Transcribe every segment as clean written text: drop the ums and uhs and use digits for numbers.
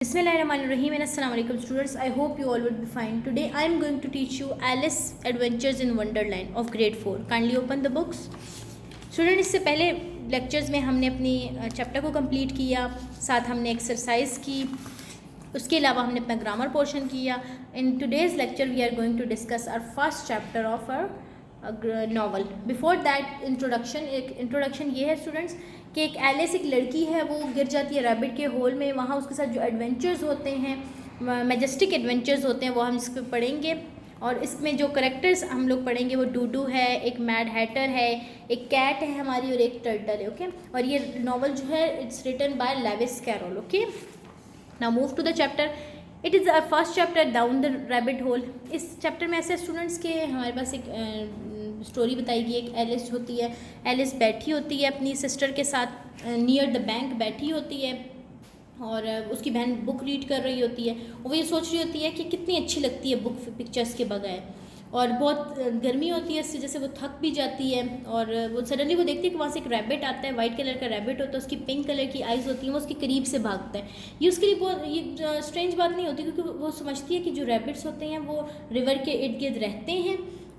Bismillahirrahmanirrahim and Assalamu alaikum students. I hope you all would be fine. Today I am going to teach you Alice Adventures in Wonderland of grade 4. Kindly open the books. Student, इससे पहले lectures में हमने अपनी chapter को complete किया, साथ हमने exercise की, उसके अलावा हमने अपना ग्रामर पोर्शन किया. In today's lecture we are going to discuss our first chapter of our novel. Before that introduction ये है स्टूडेंट्स कि एक एलिस एक लड़की है, वो गिर जाती है रैबिट के होल में. वहाँ उसके साथ जो एडवेंचर्स होते हैं, मैजेस्टिक एडवेंचर्स होते हैं, वो हम इस पर पढ़ेंगे. और इसमें जो करेक्टर्स हम लोग पढ़ेंगे वो डूडू है, एक मैड हैटर है, एक कैट है हमारी और एक टर्टल है. ओके, और ये नॉवल जो है it's written by Lewis Carroll. Okay, now move to the chapter. It is a first chapter down the rabbit hole. इस चैप्टर में ऐसे स्टूडेंट्स के हमारे पास एक स्टोरी बताई गई. एक एलिस होती है, एलिस बैठी होती है अपनी सिस्टर के साथ नियर द बैंक बैठी होती है, और उसकी बहन बुक रीड कर रही होती है. वो ये सोच रही होती है कि कितनी अच्छी लगती है बुक पिक्चर्स के बगैर, और बहुत गर्मी होती है, इससे जैसे वो थक भी जाती है. और वो सडनली वो देखती है कि वहाँ से एक रैबिट आता है, वाइट कलर का रैबिट होता है, उसकी पिंक कलर की आइज़ होती हैं, वो उसके करीब से भागता है. ये उसके लिए बहुत ये स्ट्रेंज बात नहीं होती, क्योंकि वो समझती है कि जो रैबिट्स होते हैं वो रिवर के इर्द गिर्द रहते हैं,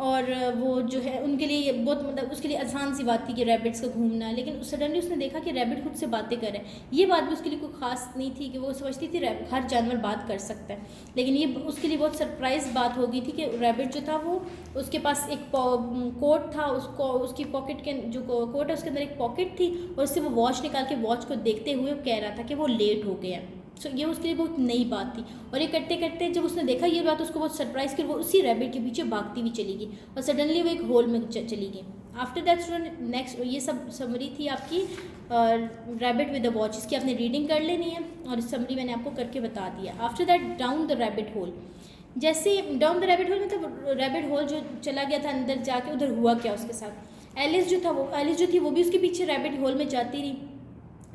और वो जो है उनके लिए ये बहुत मतलब उसके लिए आसान सी बात थी कि रैबिट्स का घूमना. लेकिन सडनली उसने देखा कि रैबिट खुद से बातें कर रहे हैं. ये बात भी उसके लिए कोई ख़ास नहीं थी कि वो समझती थी हर जानवर बात कर सकता है, लेकिन ये उसके लिए बहुत सरप्राइज़ बात हो गई थी कि रैबिट जो था वो उसके पास एक कोट था, उसको उसकी पॉकेट के जो कोट है उसके अंदर एक पॉकेट थी, और उससे वो वॉच निकाल के वॉच को देखते हुए कह रहा था कि वो लेट हो गया. सो ये उसके लिए बहुत नई बात थी. और ये करते करते जब उसने देखा ये बात, उसको बहुत सरप्राइज कर वो उसी रैबिट के पीछे भागती हुई चली गई, और सडनली वो एक होल में चली गई. आफ्टर दैट स्टूडेंट नेक्स्ट ये सब समरी थी आपकी रैबिट विद द वॉच. इसकी आपने रीडिंग कर लेनी है, और समरी मैंने आपको करके बता दिया. After that down the rabbit whole. जैसे डाउन द रैबिट होल मतलब रैबिट होल जो चला गया था अंदर जाके, उधर हुआ क्या उसके साथ. एलिस जो थी वो भी उसके पीछे रैबिट होल में जाती रही,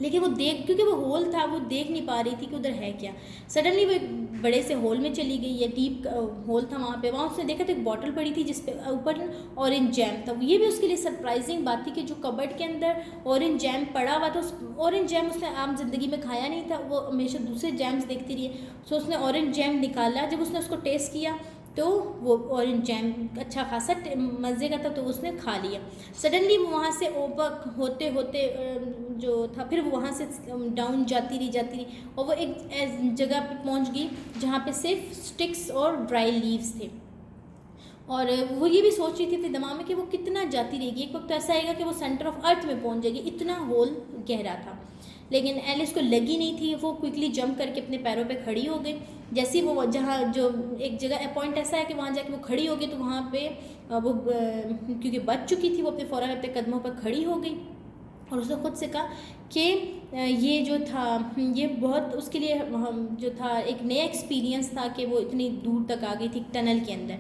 लेकिन वो क्योंकि वो होल था वो देख नहीं पा रही थी कि उधर है क्या. सडनली वो एक बड़े से होल में चली गई है, डीप होल था वहाँ पे. वहाँ उसने देखा तो एक बॉटल पड़ी थी जिसपे ऊपर ऑरेंज जैम था. ये भी उसके लिए सरप्राइजिंग बात थी कि जो कबर्ड के अंदर ऑरेंज जैम पड़ा हुआ था, उस ऑरेंज जैम उसने आम जिंदगी में खाया नहीं था, वो हमेशा दूसरे जैम्स देखती रही. सो उसने ऑरेंज जैम निकाला. जब उसने उसको टेस्ट किया तो वो ऑरेंज जैम अच्छा खासा मज़े का था, तो उसने खा लिया. सडनली वहाँ से ओपक होते होते जो था, फिर वो वहाँ से डाउन जाती रही, और वो एक जगह पे पहुँच गई जहाँ पे सिर्फ स्टिक्स और ड्राई लीव्स थे. और वो ये भी सोच रही थी अपने दिमाग में कि वो कितना जाती रहेगी, एक वक्त तो ऐसा आएगा कि वो सेंटर ऑफ अर्थ में पहुँच जाएगी. इतना होल गहरा था. लेकिन एलिस को लगी नहीं थी. वो क्विकली जंप करके अपने पैरों पे खड़ी हो गई. जैसे ही वो जहाँ जो एक जगह पॉइंट ऐसा है कि वहाँ जाके वो खड़ी हो गई, तो वहाँ पे वो क्योंकि बच चुकी थी, वो अपने फ़ौरन अपने कदमों पर खड़ी हो गई, और उसने खुद से कहा कि ये जो था ये बहुत उसके लिए जो था एक नया एक्सपीरियंस था कि वो इतनी दूर तक आ गई थी टनल के अंदर.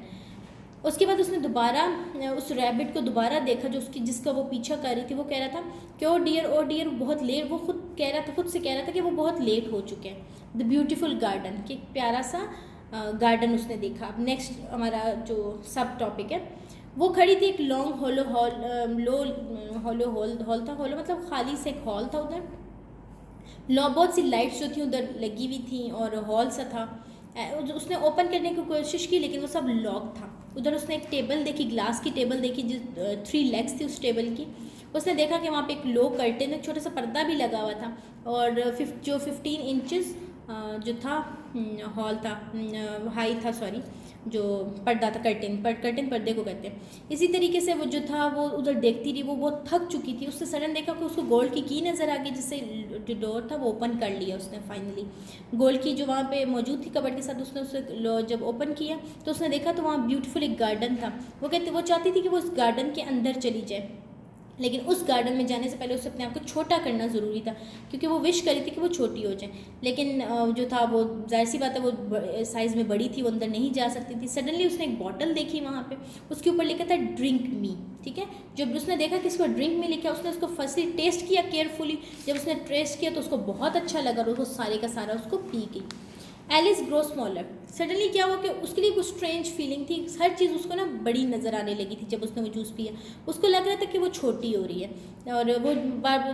उसके बाद उसने दोबारा उस रैबिट को दोबारा देखा जिसका वो पीछा कर रही थी. वो कह रहा था कि ओ डियर बहुत लेट. वो खुद से कह रहा था कि वो बहुत लेट हो चुके हैं. द ब्यूटीफुल गार्डन, कि प्यारा सा गार्डन उसने देखा. अब नेक्स्ट हमारा जो सब टॉपिक है, वो खड़ी थी एक लॉन्ग हॉलो मतलब खाली से एक हॉल था. उधर बहुत सी लाइट्स जो थी उधर लगी हुई थी, और हॉल सा था. उसने ओपन करने की कोशिश की, लेकिन वो सब लॉक था. उधर उसने एक टेबल देखी, ग्लास की टेबल देखी, जिस 3 लेग्स थी उस टेबल की. उसने देखा कि वहाँ पे एक लो कर्टेन, एक छोटा सा पर्दा भी लगा हुआ था, और जो 15 इंचेस जो था हॉल था, हाई था, सॉरी, जो पर्दा था, कर्टेन पर्दे को कहते हैं. इसी तरीके से वो जो था वो उधर देखती रही. वो बहुत थक चुकी थी. उसने सडन देखा कि उसको गोल्ड की नज़र आ गई, जिससे जो डोर था वो ओपन कर लिया उसने फाइनली. गोल्ड की जो वहाँ पे मौजूद थी कबर्ड के साथ, उसने उसे जब ओपन किया तो उसने देखा तो वहाँ ब्यूटीफुल एक गार्डन था. वो चाहती थी कि वो उस गार्डन के अंदर चली जाए, लेकिन उस गार्डन में जाने से पहले उसे अपने आप को छोटा करना ज़रूरी था, क्योंकि वो विश करी थी कि वो छोटी हो जाए. लेकिन जो था वो जाहिर सी बात है वो साइज़ में बड़ी थी, वो अंदर नहीं जा सकती थी. सडनली उसने एक बॉटल देखी वहाँ पे, उसके ऊपर लिखा था ड्रिंक मी. ठीक है, जब उसने देखा कि इसको ड्रिंक मी लिखा, उसने उसको फर्स्टली टेस्ट किया केयरफुली. जब उसने टेस्ट किया तो उसको बहुत अच्छा लगा, और उसको सारे का सारा उसको पी गई. Alice grow smaller. सडनली क्या हुआ कि उसके लिए कुछ स्ट्रेंज फीलिंग थी, हर चीज़ उसको ना बड़ी नज़र आने लगी थी। जब उसने वो जूस पिया उसको लग रहा था कि वो छोटी हो रही है, और वो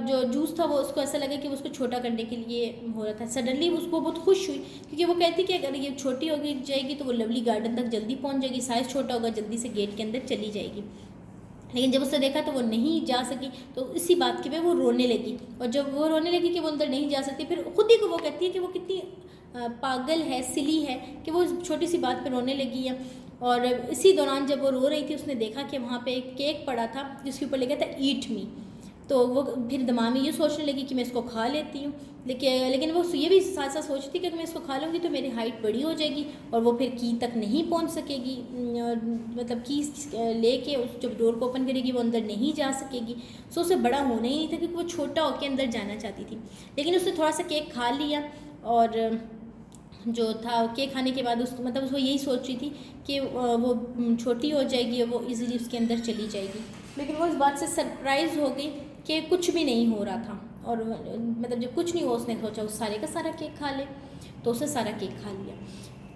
जो जूस था वो उसको ऐसा लगा कि वो उसको छोटा करने के लिए हो रहा था। सडनली उसको बहुत खुश हुई, क्योंकि वो कहती कि अगर ये छोटी होगी जाएगी तो वो लवली गार्डन तक जल्दी पहुँच जाएगी, साइज़ छोटा होगा जल्दी से गेट के अंदर चली जाएगी। लेकिन जब उसने देखा तो वो नहीं जा सकी, तो इसी बात की वजह वो रोने लगी। और जब वो रोने लगी कि वो अंदर नहीं जा सकती, फिर खुद ही को वो कहती है कि वो कितनी पागल है, सिली है कि वो छोटी सी बात पे रोने लगी है। और इसी दौरान जब वो रो रही थी उसने देखा कि वहाँ पे एक केक पड़ा था जिसके ऊपर लिखा था ईट मी। तो वो फिर दिमाग में ये सोचने लगी कि मैं इसको खा लेती हूँ, लेकिन वो ये भी साथ साथ सोचती थी कि अगर मैं इसको खा लूँगी तो मेरी हाइट बड़ी हो जाएगी और वो फिर की तक नहीं पहुँच सकेगी, मतलब की लेके उस जब डोर को ओपन करेगी वो अंदर नहीं जा सकेगी। सो उसे बड़ा होना ही नहीं था, क्योंकि वो छोटा होकर अंदर जाना चाहती थी। लेकिन उसने थोड़ा सा केक खा लिया, और जो था केक खाने के बाद मतलब उसको यही सोच रही थी कि वो छोटी हो जाएगी और वो इजीली उसके अंदर चली जाएगी। लेकिन वो इस बात से सरप्राइज़ हो गई कि कुछ भी नहीं हो रहा था। और मतलब जब कुछ नहीं हुआ उसने सोचा उस सारे का सारा केक खा ले, तो उसने सारा केक खा लिया।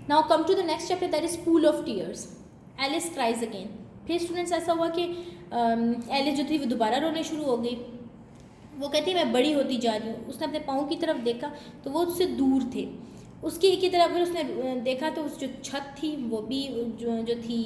Now come to the next chapter, that is pool of tears. Alice cries again. फिर स्टूडेंट्स ऐसा हुआ कि एलिस जो थी वो दोबारा रोने शुरू हो गई। वो कहती मैं बड़ी होती जा रही हूँ। उसने अपने पाँव की तरफ देखा तो वो उससे दूर थे। उसकी एक ही तरफ फिर उसने देखा तो उस जो छत थी वो भी जो थी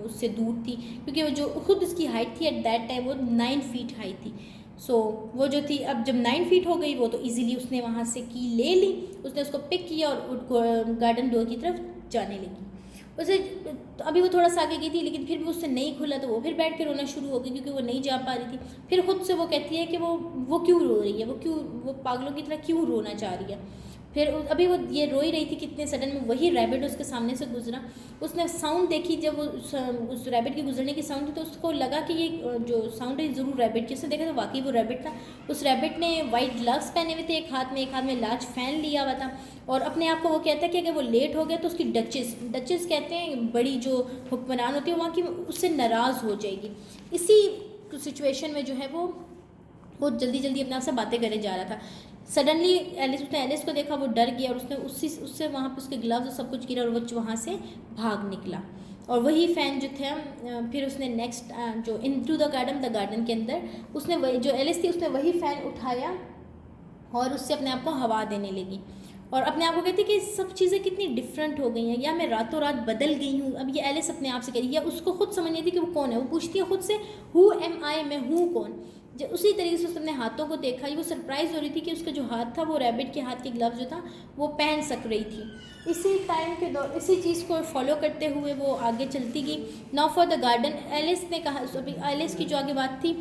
उससे दूर थी, क्योंकि वो जो खुद उसकी हाइट थी एट दैट टाइम वो 9 फीट हाई थी। सो वो जो थी अब जब 9 फीट हो गई वो तो इजीली उसने वहाँ से की ले ली, उसने उसको पिक किया और गार्डन डोर की तरफ जाने लगी। उसे तो अभी वो थोड़ा सा आगे गई थी, लेकिन फिर भी उससे नहीं खुला तो वो फिर बैठ के रोना शुरू हो गई, क्योंकि वो नहीं जा पा रही थी। फिर खुद से वो कहती है कि वो क्यों रो रही है, वो पागलों की तरह क्यों रोना चाह रही है। फिर अभी वो ये रो ही रही थी, कितने सडन में वही रैबिट उसके सामने से गुजरा। उसने साउंड देखी, जब उस रैबिट के गुजरने की साउंड थी तो उसको लगा कि ये जो साउंड है ज़रूर रैबिट की। उसने देखा तो वाकई वो रैबिट था। उस रैबिट ने वाइट ग्लव्स पहने हुए थे, एक हाथ में लार्ज फैन लिया हुआ था, और अपने आप को वो कहता है कि अगर वो लेट हो गया तो उसकी डचेस कहते हैं बड़ी जो हुक्मरान होती है वहाँ की, उससे नाराज़ हो जाएगी। इसी सिचुएशन में जो है वो जल्दी जल्दी अपने आप से बातें करे जा रहा था। सडनली उसने एलिस को देखा, वो डर गया और उसने उससे वहाँ पे उसके ग्लव्स और सब कुछ गिरा और वो वहाँ से भाग निकला। और वही फ़ैन जो था फिर उसने नेक्स्ट जो इनटू द गार्डन के अंदर उसने वही जो एलिस थी उसने वही फ़ैन उठाया और उससे अपने आप को हवा देने लगी, और अपने आप को कहती कि सब चीज़ें कितनी डिफरेंट हो गई हैं, या मैं रातों रात बदल गई हूँ। अब ये एलिस अपने आप से कह रही है, या उसको खुद समझ नहीं थी कि वो कौन है। वो पूछती है खुद से हु एम आई, मैं हूँ कौन। जब उसी तरीके से उसने अपने हाथों को देखा, वो सरप्राइज़ हो रही थी कि उसका जो हाथ था वो रैबिट के हाथ के ग्लव्स जो था वो पहन सक रही थी। इसी टाइम के दौर इसी चीज़ को फॉलो करते हुए वो आगे चलती गई। Now for the garden, Alice ने कहा, अभी एलिस की जो आगे बात थी,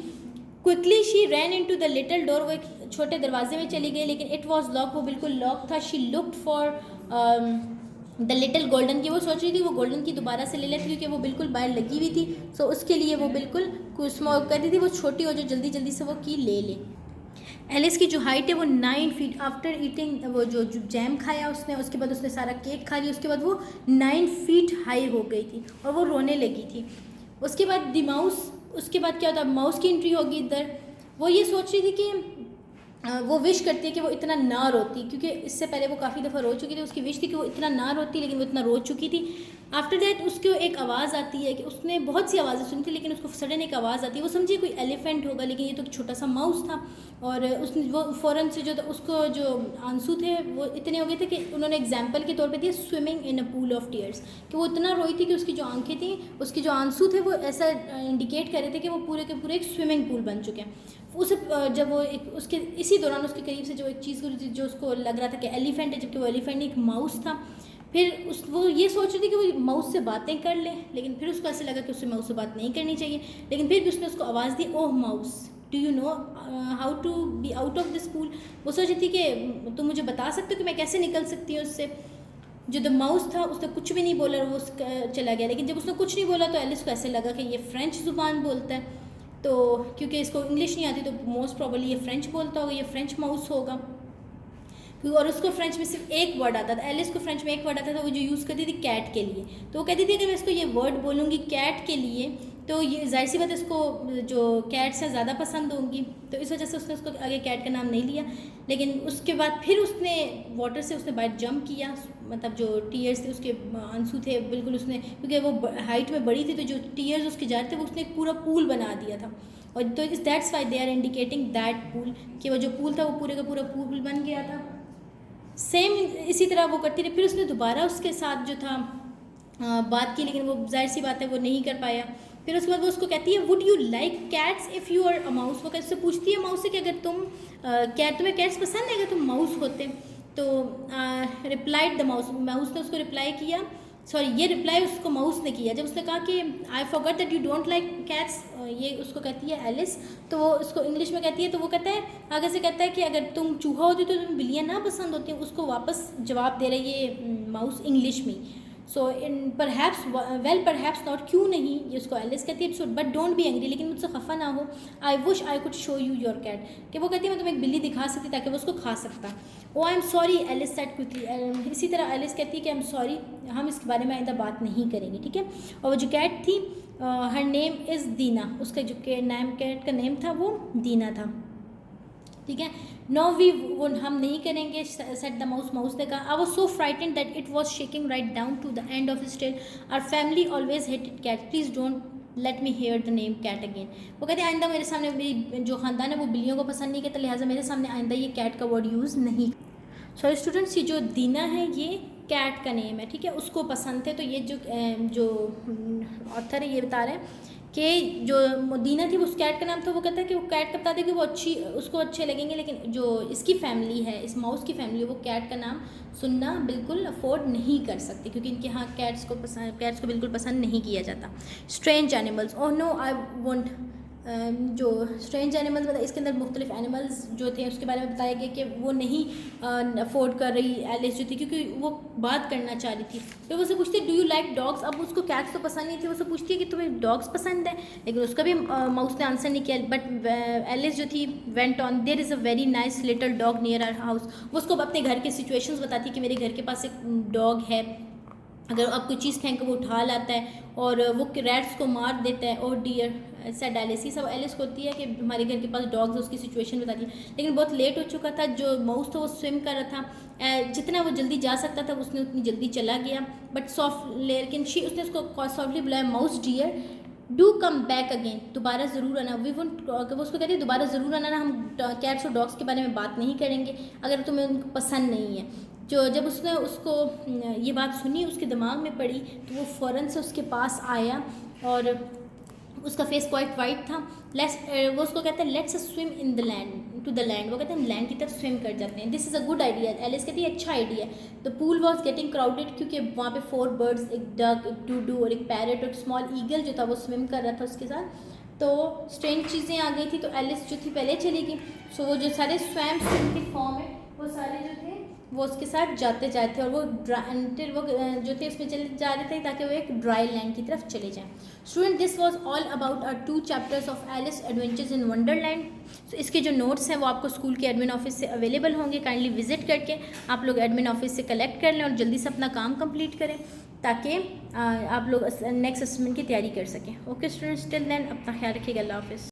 quickly she ran into the little door. वो एक छोटे दरवाजे में चली गई, लेकिन इट वॉज लॉक, वो बिल्कुल लॉक था। She looked for the little golden की, वो सोच रही थी वो गोल्डन की दोबारा से ले लेती, क्योंकि वो बिल्कुल बाहर लगी हुई थी। सो उसके लिए वो बिल्कुल स्मॉल करती थी, वो छोटी हो जो जल्दी जल्दी से वो की ले ले। एलिस की जो हाइट है वो 9 फीट, आफ्टर ईटिंग वो जो जैम खाया उसने, उसके बाद उसने सारा केक खा लिया, उसके बाद वो 9 फीट हाई हो गई थी और वो रोने लगी थी। उसके बाद उसके बाद क्या होता, माउस की एंट्री होगी इधर। वो ये सोच रही थी कि वो विश करती है कि वो इतना ना रोती, क्योंकि इससे पहले वो काफ़ी दफ़ा रो चुकी थी। उसकी विश थी कि वो इतना ना रोती, लेकिन वो इतना रो चुकी थी। आफ्टर दैट उसको एक आवाज़ आती है कि उसने बहुत सी आवाज़ें सुनी थी, लेकिन उसको सडन एक आवाज़ आती है। वो समझी कोई एलिफेंट होगा, लेकिन ये तो छोटा सा माउस था। और उसने वो फ़ौरन से जो उसको जो आंसू थे वो इतने हो गए थे कि उन्होंने एग्जाम्पल के तौर पे दिया swimming in a pool of tears, कि वो इतना रोई थी कि उसकी जो आंखें थी, उसके जो आंसू थे वो ऐसा इंडिकेट कर रहे थे कि वो पूरे के पूरे एक स्विमिंग पूल बन चुके हैं। उसे जब वो एक उसके इसी दौरान उसके करीब से जो एक चीज़ जो उसको लग रहा था कि एलिफेंट है, जबकि वो एलिफेंट नहीं एक माउस था। फिर वो ये सोच रही थी कि वो माउस से बातें कर ले, लेकिन फिर उसको ऐसे लगा कि उससे माउस से बात नहीं करनी चाहिए। लेकिन फिर भी उसने उसको आवाज़ दी, oh mouse, do you know how to be out of this pool. वो सोच रही थी कि तुम मुझे बता सकते हो कि मैं कैसे निकल सकती हूँ उससे। जो द माउस था उसने कुछ भी नहीं बोला और वो चला गया। लेकिन जब उसने कुछ नहीं बोला तो एलिस को ऐसे लगा कि ये फ्रेंच ज़ुबान बोलता है, तो क्योंकि इसको इंग्लिश नहीं आती तो मोस्ट प्रॉबली ये फ्रेंच बोलता होगा, ये फ्रेंच माउस होगा। और उसको फ्रेंच में सिर्फ एक वर्ड आता था, एलिस को फ्रेंच में एक वर्ड आता था, वो जो यूज़ करती थी कैट के लिए। तो वो कहती थी कि मैं इसको ये वर्ड बोलूँगी कैट के लिए तो ये जाहिर सी बात है इसको जो कैट्स हैं ज़्यादा पसंद होंगी, तो इस वजह से उसने उसको आगे कैट का नाम नहीं लिया। लेकिन उसके बाद फिर उसने वाटर से उसने बाहर जंप किया, मतलब जो टीयर्स थे उसके आंसू थे बिल्कुल, उसने क्योंकि वो हाइट में बड़ी थी तो जो टीयर्स उसके जा रहे थे वो उसने एक पूरा पूल बना दिया था। और तो इस that's why they are indicating that pool, कि वो जो पूल था वो पूरे का पूरा पूल बन गया था। सेम इसी तरह वो करती रही। फिर उसने दोबारा उसके साथ जो था बात की, लेकिन वो जाहिर सी बात है वो नहीं कर पाया। फिर उसके बाद वो उसको कहती है would you like cats if you are a mouse. वो कैसे पूछती है माउस से कि अगर तुम तुम्हें कैट्स पसंद है अगर तुम माउस होते। तो रिप्लाइड द माउस, माउस ने उसको रिप्लाई किया, सॉरी ये रिप्लाई उसको माउस ने किया जब उसने कहा कि I forgot that you don't like cats. ये उसको कहती है एलिस, तो वो उसको इंग्लिश में कहती है, तो वो कहता है आगे से कहता है कि अगर तुम चूहा होती तो तुम्हें बिल्लियाँ ना पसंद होती। उसको वापस जवाब दे रही है माउस इंग्लिश में। So in perhaps well perhaps not, क्यों नहीं, ये उसको एलिस कहती है। So but don't be angry, लेकिन मुझसे खफा ना हो। I wish I could show you your cat, कि वो कहती है मैं तुम्हें एक बिल्ली दिखा सकती ताकि वो उसको खा सकता। Oh I am sorry Alice said quickly. इसी तरह एलिस कहती है कि आई एम सॉरी, हम इसके बारे में आइंदा बात नहीं करेंगे, ठीक है। और वो जो कैट थी हर नेम इज़ दीना, उसका जो कैट का नेम था वो दीना था, ठीक है। नो वी, वो हम नहीं करेंगे, सेट द माउस, माउस ने कहा। I was so frightened that it was shaking right down to the end of his tail. Our family always hated cat, please don't let me hear the name cat again. वो कहते हैं आइंदा मेरे सामने, मेरी जो ख़ानदान है वो बिल्लियों को पसंद नहीं करता, लिहाजा मेरे सामने आइंदा ये कैट का वर्ड यूज़ नहीं। सॉरी स्टूडेंट्स, ये जो दीना है ये कैट का नेम है, ठीक है, उसको पसंद थे। तो ये जो ऑथर है ये बता रहे हैं कि जो दीना थी वो उस कैट का नाम था। वो कहता है कि वो कैट का बता दे कि वो उसको अच्छे लगेंगे, लेकिन जो इसकी फैमिली है, इस माउस की फैमिली है, वो कैट का नाम सुनना बिल्कुल अफोर्ड नहीं कर सकती, क्योंकि इनके यहाँ कैट्स को बिल्कुल पसंद नहीं किया जाता। Strange animals, oh no I won't, जो स्ट्रेंज एनिमल्स मतलब इसके अंदर मुख्तलिफ एनिमल्स जो थे उसके बारे में बताया गया कि वो नहीं अफोर्ड कर रही एलिस जो थी, क्योंकि वो बात करना चाह रही थी। तो वो उससे पूछती है डू यू लाइक डॉग्स। अब उसको कैट्स तो पसंद नहीं थी, वो उससे पूछती है कि तुम्हें डॉग्स पसंद है, लेकिन उसका भी माउस ने आंसर नहीं किया। बट एलिस जो थी went on, there is a very nice little dog near our house. वो उसको अपने घर के सिचुएशंस बताती है कि मेरे घर के पास एक डॉग है, अगर आप कोई चीज़ फेंक वो उठा लाता है और वो रैट्स को मार देता है। और डियर सेड एलिस, ये सब एलिस को होती है कि हमारे घर के पास डॉग्स है, उसकी सिचुएशन बताती है। लेकिन बहुत लेट हो चुका था, जो माउस था वो स्विम कर रहा था, जितना वो जल्दी जा सकता था उसने उतनी जल्दी चला गया। बट सॉफ्ट, लेकिन उसने उसको सॉफ्टली बुलाया, mouse dear do come back again, दोबारा ज़रूर आना। वो उसको कहती है दोबारा ज़रूर आना, हम कैट्स और डॉग्स के बारे में बात नहीं करेंगे अगर तुम्हें उनको पसंद नहीं है। जब उसने उसको ये बात सुनी, उसके दिमाग में पड़ी, तो वो फ़ौरन से उसके पास आया और उसका फेस क्वाइट वाइट था। वो उसको कहते हैं let's swim in the land, to the land. वो कहते हैं लैंड की तरफ स्विम कर जाते हैं। This is a good idea, Alice कहती है अच्छा idea. The pool was getting crowded, क्योंकि वहाँ पे 4 बर्ड्स, एक डक, एक डूडू और एक पैरट और स्मॉल ईगल जो था वो स्विम कर रहा था उसके साथ। तो स्ट्रेंज चीज़ें आ गई थी, तो एलिस जो थी पहले चली गई। सो वो जो सारे स्वैम की फॉर्म है वो सारे जो थे वो उसके साथ जाते थे, और वो जो थे उसमें चले जा रहे थे ताकि वो एक ड्राई लैंड की तरफ चले जाएं। Student, this was all about our 2 chapters of Alice adventures in Wonderland. तो इसके जो नोट्स हैं वो आपको स्कूल के एडमिन ऑफिस से अवेलेबल होंगे। काइंडली विजिट करके आप लोग एडमिन ऑफिस से कलेक्ट कर लें और जल्दी से अपना काम कंप्लीट करें ताकि आप लोग नेक्स्ट असेसमेंट की तैयारी कर सकें। ओके स्टूडेंट्स, टिल देन अपना ख्याल रखिएगा। अल्लाह हाफिज़।